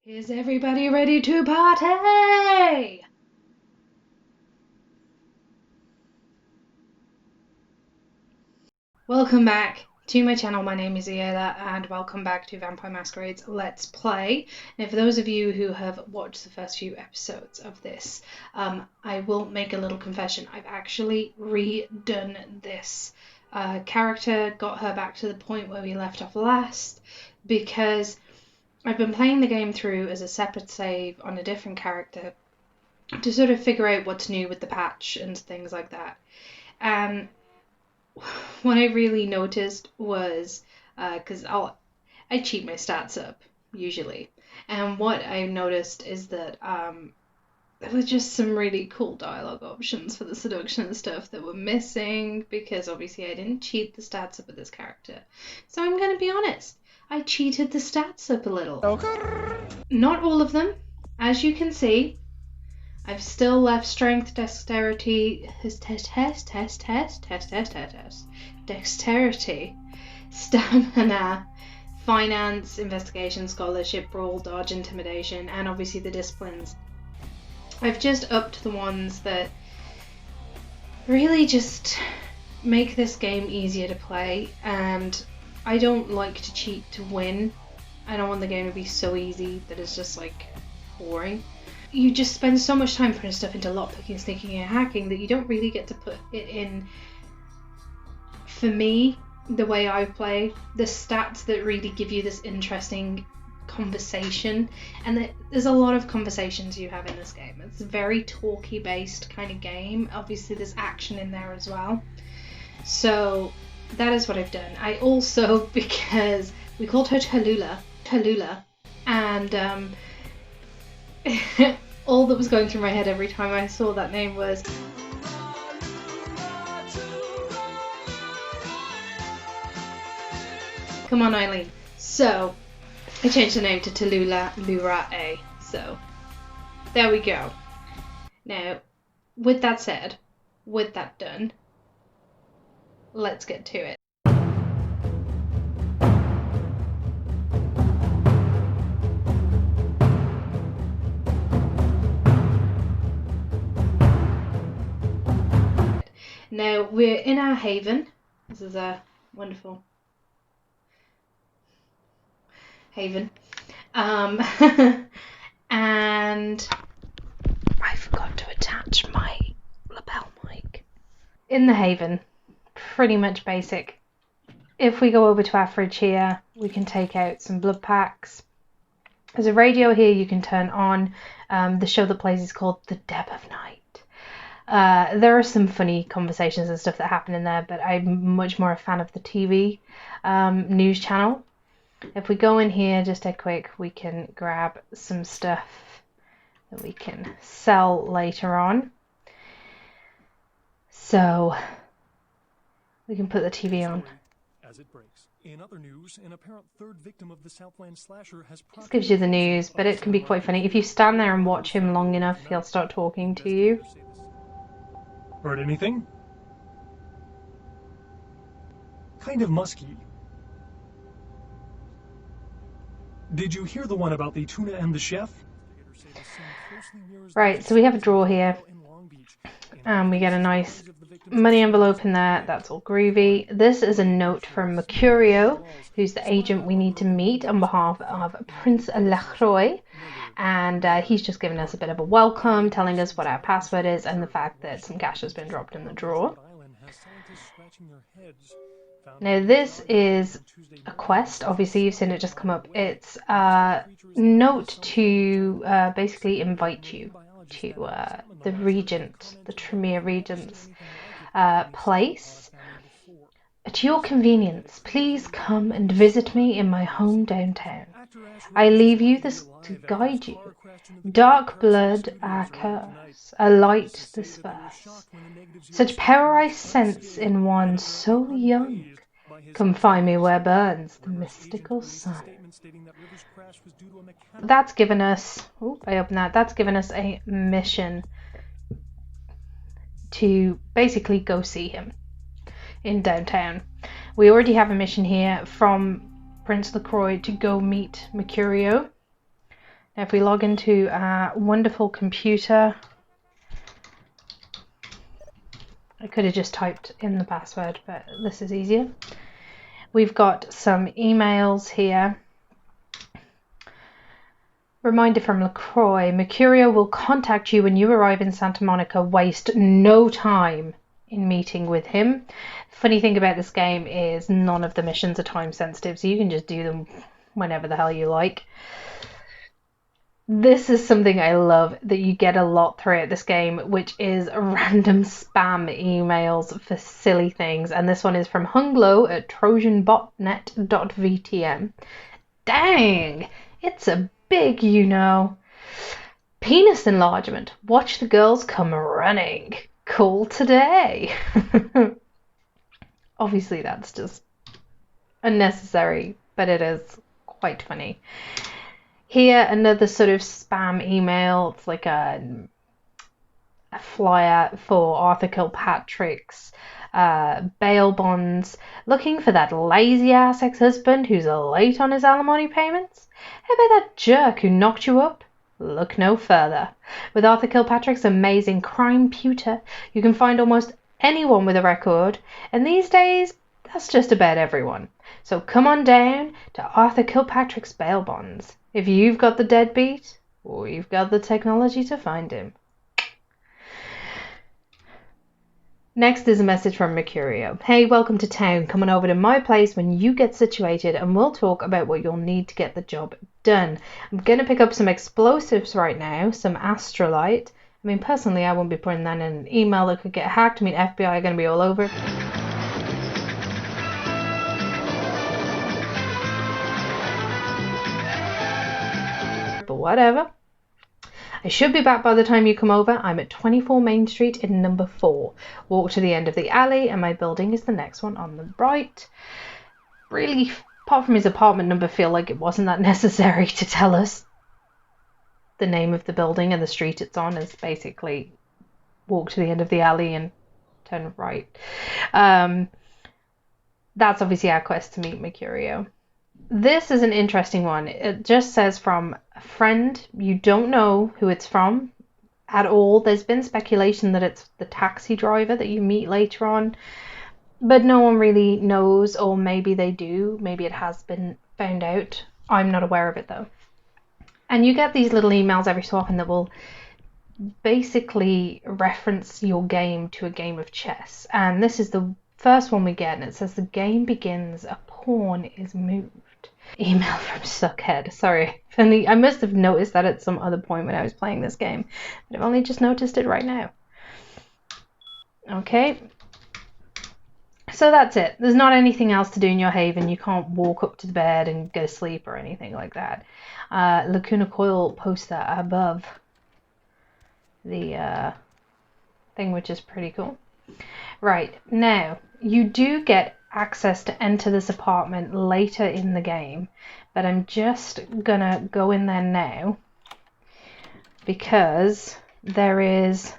Is everybody ready to party? Welcome back to my channel. My name is Iela and welcome back to Vampire Masquerade's Let's Play. Now for those of you who have watched the first few episodes of this, I will make a little confession. I've actually redone this character, got her back to the point where we left off last, because I've been playing the game through as a separate save on a different character to sort of figure out what's new with the patch and things like that. And what I really noticed was, because I cheat my stats up usually, and what I noticed is that there were just some really cool dialogue options for the seduction and stuff that were missing, because obviously I didn't cheat the stats up with this character. So I'm going to be honest, I cheated the stats up a little. Not all of them, as you can see. I've still left strength, dexterity, dexterity, stamina, finance, investigation, scholarship, brawl, dodge, intimidation, and obviously the disciplines. I've just upped the ones that really just make this game easier to play, and I don't like to cheat to win. I don't want the game to be so easy that it's just like boring. You just spend so much time putting stuff into lockpicking, sneaking and hacking that you don't really get to put it in, for me, the way I play, the stats that really give you this interesting conversation. And there's a lot of conversations you have in this game. It's a very talky based kind of game. Obviously there's action in there as well. So that is what I've done. I also, because we called her Tallulah, and all that was going through my head every time I saw that name was come on, Eileen. So I changed the name to Tallulah Lura-A. So there we go. Now, with that said, with that done, let's get to it. Now we're in our haven. This is a wonderful haven. And I forgot to attach my lapel mic. In the haven, pretty much basic. If we go over to our fridge here, we can take out some blood packs. There's a radio here you can turn on. The show that plays is called The Dead of Night. There are some funny conversations and stuff that happen in there, but I'm much more a fan of the TV news channel. If we go in here just a quick, we can grab some stuff that we can sell later on. So we can put the TV on. As it breaks. In other news, an apparent third victim of the Southland slasher has This gives you the news, but it can be quite funny. If you stand there and watch him long enough, he'll start talking to you. Heard anything? Kind of musky. Did you hear the one about the tuna and the chef? Right, so we have a drawer here, and we get a nice money envelope in there. That's all groovy. This is a note from Mercury, who's the agent we need to meet on behalf of Prince Lacroix. And he's just given us a bit of a welcome, telling us what our password is and the fact that some cash has been dropped in the drawer. Now this is a quest. Obviously you've seen it just come up. It's a note to basically invite you to the Regent, the Tremere Regent's place. At your convenience, please come and visit me in my home downtown. I leave you this to guide you. Dark blood our curse, a light this verse. Such power I sense in one so young. Come find me where burns the mystical sun. That's given us, that's given us a mission to basically go see him in downtown. We already have a mission here from Prince Lacroix to go meet Mercurio. Now if we log into our wonderful computer, I could have just typed in the password, but this is easier. We've got some emails here. Reminder from LaCroix. Mercurio will contact you when you arrive in Santa Monica. Waste no time in meeting with him. Funny thing about this game is none of the missions are time sensitive, so you can just do them whenever the hell you like. This is something I love that you get a lot throughout this game, which is random spam emails for silly things. And this one is from Hunglo at trojanbotnet.vtm. Dang, it's a big, penis enlargement. Watch the girls come running. Cool today. Obviously that's just unnecessary, but it is quite funny. Here, another sort of spam email. It's like a flyer for Arthur Kilpatrick's bail bonds, looking for that lazy ass ex-husband who's late on his alimony payments. How about that jerk who knocked you up? Look no further. With Arthur Kilpatrick's amazing crime pewter, you can find almost anyone with a record, and these days that's just about everyone. So come on down to Arthur Kilpatrick's bail bonds. If you've got the deadbeat, or you've got the technology to find him. Next is a message from Mercurio. Hey, welcome to town. Come on over to my place when you get situated and we'll talk about what you'll need to get the job done. I'm going to pick up some explosives right now, some astrolite. I mean, personally, I won't be putting that in an email that could get hacked. I mean, FBI are going to be all over it. But whatever. I should be back by the time you come over. I'm at 24 Main Street in number 4. Walk to the end of the alley and my building is the next one on the right. Really, apart from his apartment number, feel like it wasn't that necessary to tell us the name of the building and the street it's on. Is basically walk to the end of the alley and turn right. That's obviously our quest to meet Mercurio. This is an interesting one. It just says from a friend. You don't know who it's from at all. There's been speculation that it's the taxi driver that you meet later on, but no one really knows, or maybe they do. Maybe it has been found out. I'm not aware of it though. And you get these little emails every so often that will basically reference your game to a game of chess. And this is the first one we get, and it says the game begins, a pawn is moved. Email from Suckhead. Sorry, I must have noticed that at some other point when I was playing this game, but I've only just noticed it right now. Okay, so that's it. There's not anything else to do in your haven. You can't walk up to the bed and go to sleep or anything like that. Lacuna Coil poster above the thing, which is pretty cool. Right, now you do get access to enter this apartment later in the game, but I'm just gonna go in there now because there is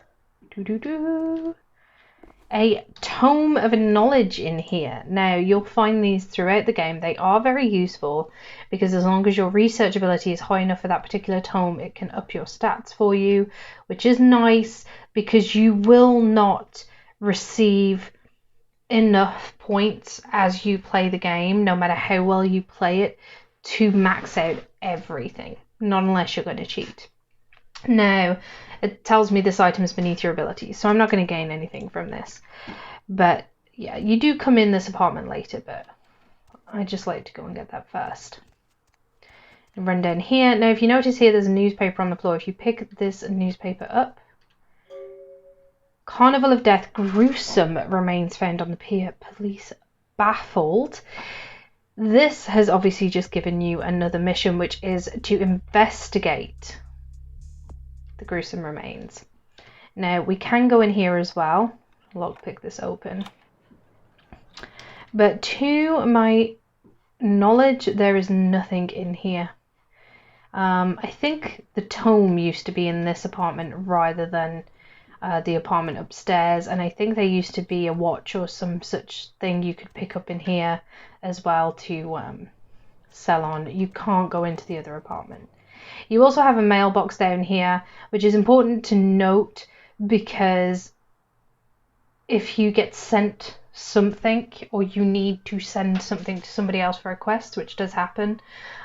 a tome of knowledge in here. Now you'll find these throughout the game. They are very useful because as long as your research ability is high enough for that particular tome, it can up your stats for you, which is nice because you will not receive enough points as you play the game, no matter how well you play it, to max out everything, not unless you're going to cheat. Now it tells me this item is beneath your ability, so I'm not going to gain anything from this, but yeah, you do come in this apartment later, but I just like to go and get that first and run down here. Now if you notice here, there's a newspaper on the floor. If you pick this newspaper up, Carnival of Death, gruesome remains found on the pier, police baffled. This has obviously just given you another mission, which is to investigate the gruesome remains. Now we can go in here as well, lockpick this open, but to my knowledge there is nothing in here. I think the tome used to be in this apartment rather than the apartment upstairs, and I think there used to be a watch or some such thing you could pick up in here as well to sell on. You can't go into the other apartment. You also have a mailbox down here, which is important to note because if you get sent something or you need to send something to somebody else for a quest, which does happen,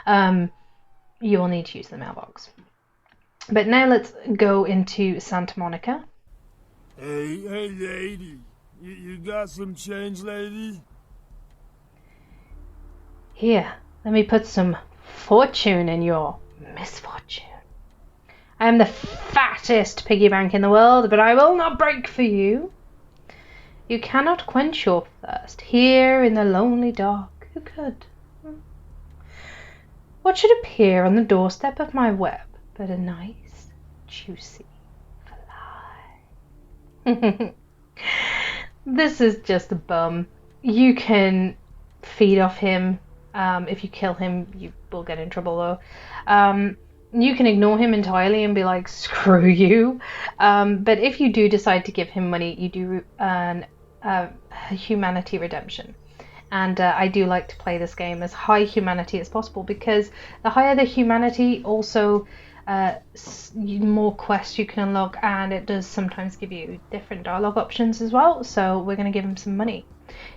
you will need to use the mailbox. But now let's go into Santa Monica. Hey, lady. You got some change, lady? Here, let me put some fortune in your misfortune. I am the fattest piggy bank in the world, but I will not break for you. You cannot quench your thirst here in the lonely dark. Who could? What should appear on the doorstep of my web but a nice, juicy fly? This is just a bum. You can feed off him. If you kill him, you will get in trouble though. You can ignore him entirely and be like, screw you. But if you do decide to give him money, you do earn humanity redemption. And I do like to play this game as high humanity as possible because the higher the humanity, also more quests you can unlock, and it does sometimes give you different dialogue options as well. So we're going to give him some money.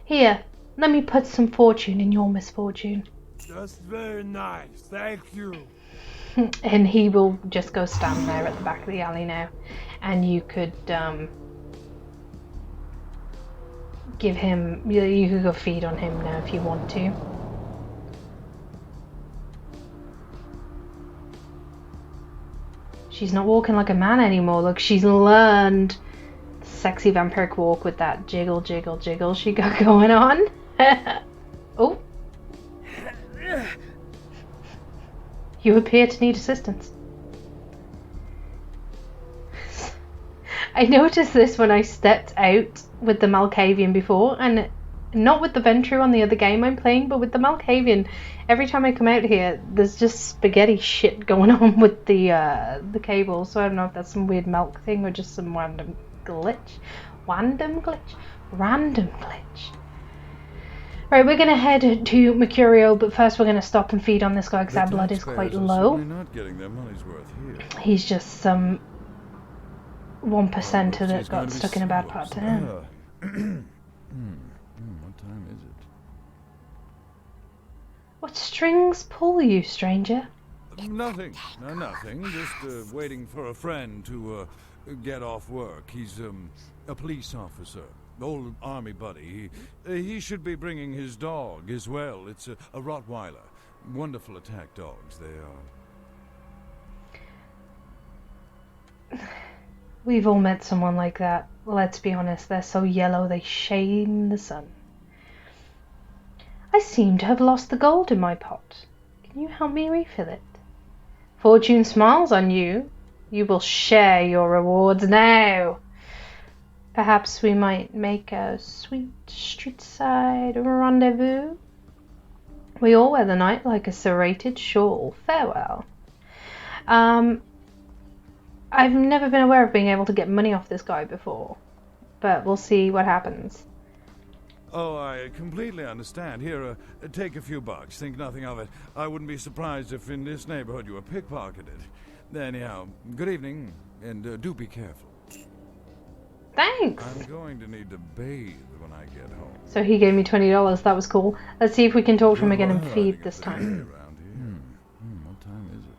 Here, let me put some fortune in your misfortune. That's very nice, thank you. And he will just go stand there at the back of the alley now, and you could give him, you could go feed on him now if you want to. She's not walking like a man anymore. Look, she's learned the sexy vampiric walk with that jiggle, jiggle, jiggle she got going on. Oh. You appear to need assistance. I noticed this when I stepped out with the Malkavian before, and not with the Ventru on the other game I'm playing, but with the Malkavian. Every time I come out here, there's just spaghetti shit going on with the cable, so I don't know if that's some weird milk thing or just some random glitch. Random glitch. Right, we're going to head to Mercurio, but first we're going to stop and feed on this guy because our blood is quite low. Not getting their money's worth here. He's just some 1%er that got stuck in a bad part of town. What time is it? What strings pull you, stranger? Nothing. Nothing. Just waiting for a friend to get off work. He's a police officer. Old army buddy. He should be bringing his dog as well. It's a Rottweiler. Wonderful attack dogs, they are. We've all met someone like that. Let's be honest, they're so yellow they shame the sun. I seem to have lost the gold in my pot. Can you help me refill it? Fortune smiles on you. You will share your rewards now. Perhaps we might make a sweet street-side rendezvous. We all wear the night like a serrated shawl. Farewell. I've never been aware of being able to get money off this guy before, but we'll see what happens. Oh, I completely understand. Here, take a few bucks. Think nothing of it. I wouldn't be surprised if in this neighborhood you were pickpocketed. Anyhow, good evening, and do be careful. Thanks! I'm going to need to bathe when I get home. So he gave me $20. That was cool. Let's see if we can talk to him again and feed this time. What time is it?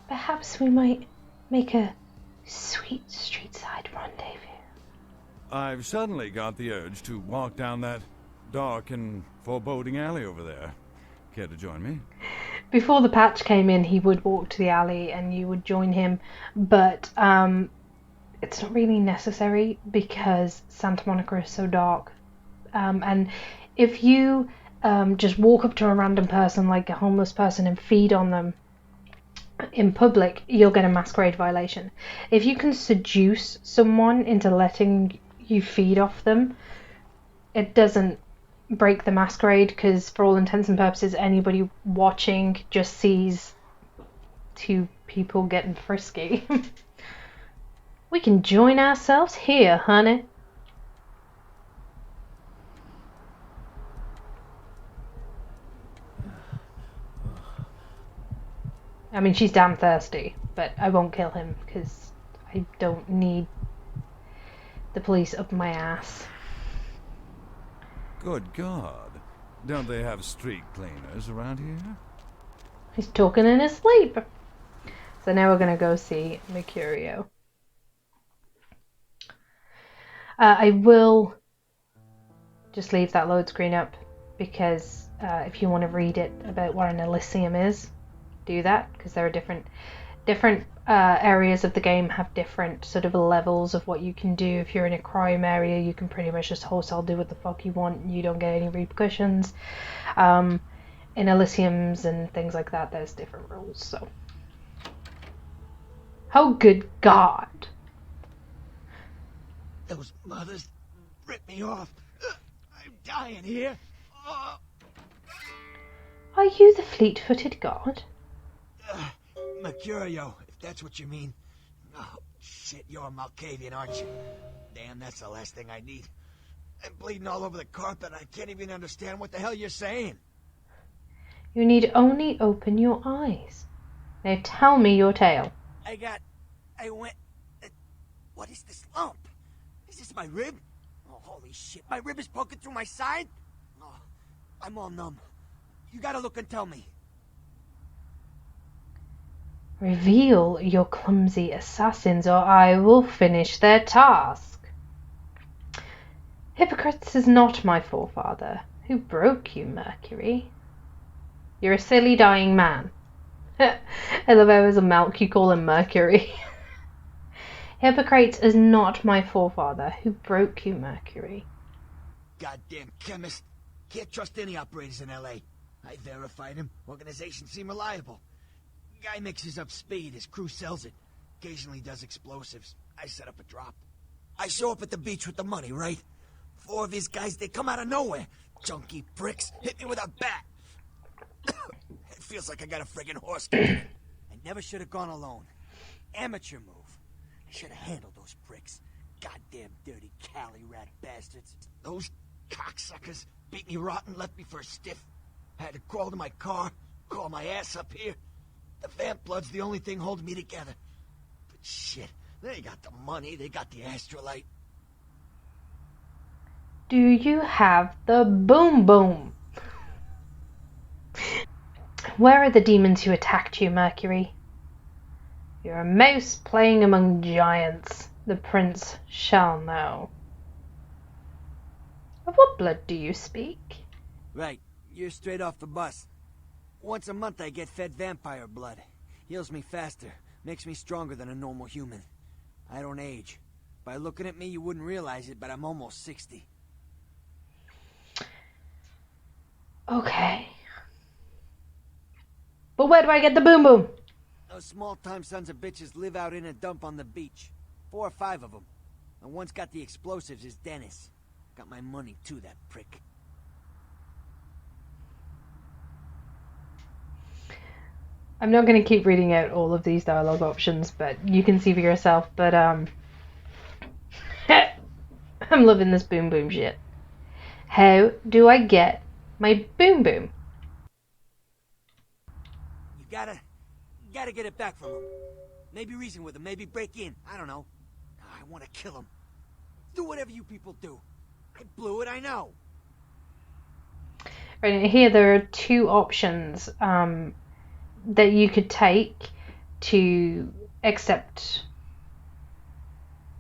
Perhaps we might make a sweet street-side rendezvous. I've suddenly got the urge to walk down that dark and foreboding alley over there. Care to join me? Before the patch came in, he would walk to the alley and you would join him, but it's not really necessary because Santa Monica is so dark. And if you just walk up to a random person, like a homeless person, and feed on them in public, you'll get a masquerade violation. If you can seduce someone into letting you feed off them, it doesn't break the masquerade because for all intents and purposes anybody watching just sees two people getting frisky. We can join ourselves here, honey. I mean, she's damn thirsty, but I won't kill him because I don't need the police up my ass. Good God. Don't they have street cleaners around here? He's talking in his sleep. So now we're going to go see Mercurio. I will just leave that load screen up because if you want to read it about what an Elysium is, do that, because there are different areas of the game have different sort of levels of what you can do. If you're in a crime area, you can pretty much just wholesale do what the fuck you want and you don't get any repercussions. In Elysiums and things like that, there's different rules. So, oh good God, those mothers ripped me off. I'm dying here. Are you the fleet-footed god? Mercurio, if that's what you mean. Oh, shit, you're a Malkavian, aren't you? Damn, that's the last thing I need. I'm bleeding all over the carpet. I can't even understand what the hell you're saying. You need only open your eyes. Now tell me your tale. What is this lump? Is this my rib? Oh, holy shit, my rib is poking through my side? Oh, I'm all numb. You gotta look and tell me. Reveal your clumsy assassins or I will finish their task. Hippocrates is not my forefather. Who broke you, Mercury? You're a silly dying man. I love how as a milk you call him Mercury. Hippocrates is not my forefather. Who broke you, Mercury? Goddamn chemist. Can't trust any operators in L.A. I verified him. Organization seem reliable. Guy mixes up speed. His crew sells it. Occasionally does explosives. I set up a drop. I show up at the beach with the money, right? 4 of his guys, they come out of nowhere. Junky pricks hit me with a bat. It feels like I got a friggin' horse. I never should have gone alone. Amateur move. I should have handled those pricks. Goddamn dirty Cali rat bastards. Those cocksuckers beat me rotten, left me for a stiff. I had to crawl to my car, crawl my ass up here. The vamp blood's the only thing holding me together. But shit, they got the money, they got the astrolite. Do you have the boom boom? Where are the demons who attacked you, Mercury? You're a mouse playing among giants. The prince shall know. Of what blood do you speak? Right, you're straight off the bus. Once a month I get fed vampire blood. Heals me faster, makes me stronger than a normal human. I don't age. By looking at me you wouldn't realize it, but I'm almost 60. Okay. But where do I get the boom boom? Those small-time sons of bitches live out in a dump on the beach. 4 or 5 of them. And one's got the explosives is Dennis. Got my money too, that prick. I'm not going to keep reading out all of these dialogue options, but you can see for yourself. But I'm loving this boom boom shit. How do I get my boom boom? You gotta get it back from him. Maybe reason with him, maybe break in. I don't know. I want to kill him. Do whatever you people do. I blew it, I know. Right here, there are 2 options that you could take to accept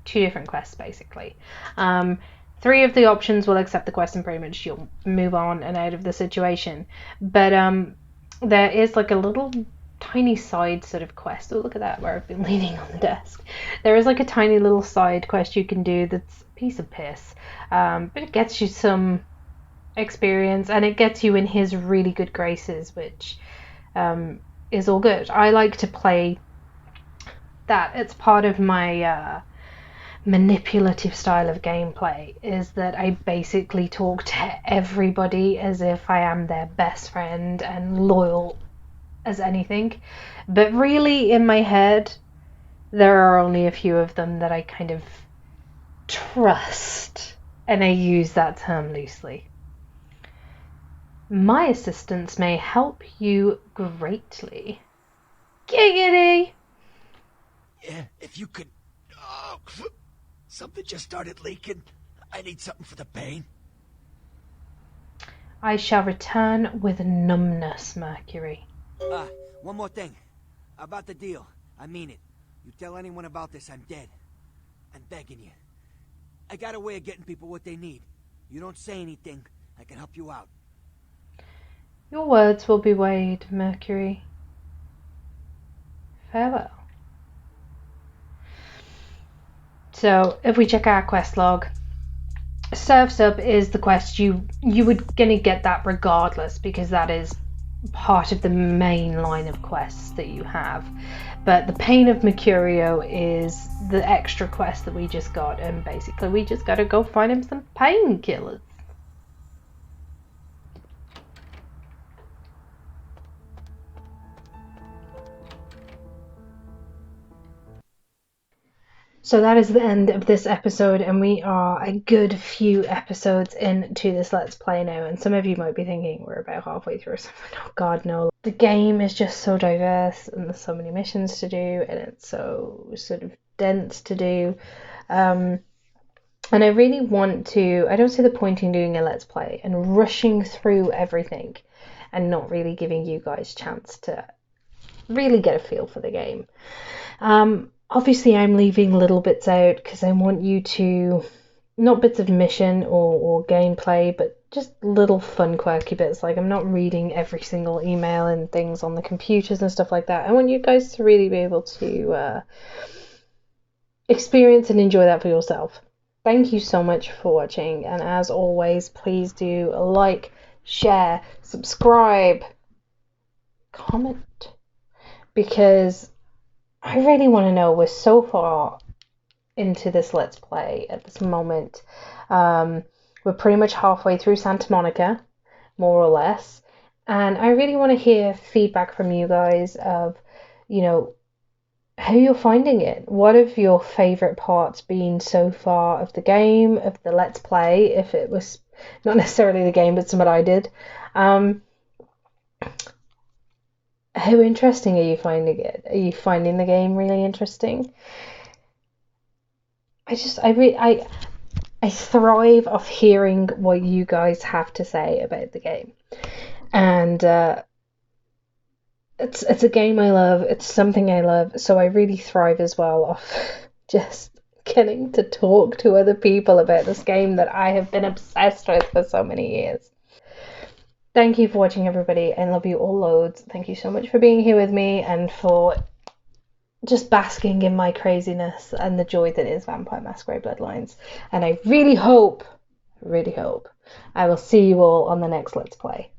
2 different quests, basically. 3 of the options will accept the quest and pretty much you'll move on and out of the situation. But there is like a little tiny side sort of quest. Oh, look at that, where I've been leaning on the desk. There is like a tiny little side quest you can do that's a piece of piss. But it gets you some experience and it gets you in his really good graces, which is all good. I like to play that. It's part of my manipulative style of gameplay, is that I basically talk to everybody as if I am their best friend and loyal as anything. But really, in my head, there are only a few of them that I kind of trust, and I use that term loosely. My assistance may help you greatly. Giggity! Yeah, if you could... Oh, something just started leaking. I need something for the pain. I shall return with numbness, Mercury. One more thing. About the deal. I mean it. You tell anyone about this, I'm dead. I'm begging you. I got a way of getting people what they need. You don't say anything, I can help you out. Your words will be weighed, Mercury. Farewell. So, if we check our quest log, Surf's Up is the quest you would gonna get that regardless, because that is part of the main line of quests that you have. But the Pain of Mercurio is the extra quest that we just got, and basically we just gotta go find him some painkillers. So that is the end of this episode, and we are a good few episodes into this Let's Play now, and some of you might be thinking we're about halfway through or something. Oh god, no. The game is just so diverse, and there's so many missions to do, and it's so sort of dense to do. And I really want to... I don't see the point in doing a Let's Play and rushing through everything and not really giving you guys a chance to really get a feel for the game. Obviously, I'm leaving little bits out because I want you to, not bits of mission or gameplay, but just little fun, quirky bits. Like, I'm not reading every single email and things on the computers and stuff like that. I want you guys to really be able to experience and enjoy that for yourself. Thank you so much for watching, and as always, please do like, share, subscribe, comment, because I really want to know. We're so far into this Let's Play at this moment. We're pretty much halfway through Santa Monica, more or less. And I really want to hear feedback from you guys of, you know, how you're finding it. What have your favourite parts been so far of the game, of the Let's Play, if it was not necessarily the game, but something I did. How interesting are you finding it? Are you finding the game really interesting? I thrive off hearing what you guys have to say about the game, and it's a game I love. It's something I love, so I really thrive as well off just getting to talk to other people about this game that I have been obsessed with for so many years. Thank you for watching, everybody. I love you all loads. Thank you so much for being here with me and for just basking in my craziness and the joy that is Vampire Masquerade Bloodlines. And I really hope I will see you all on the next Let's Play.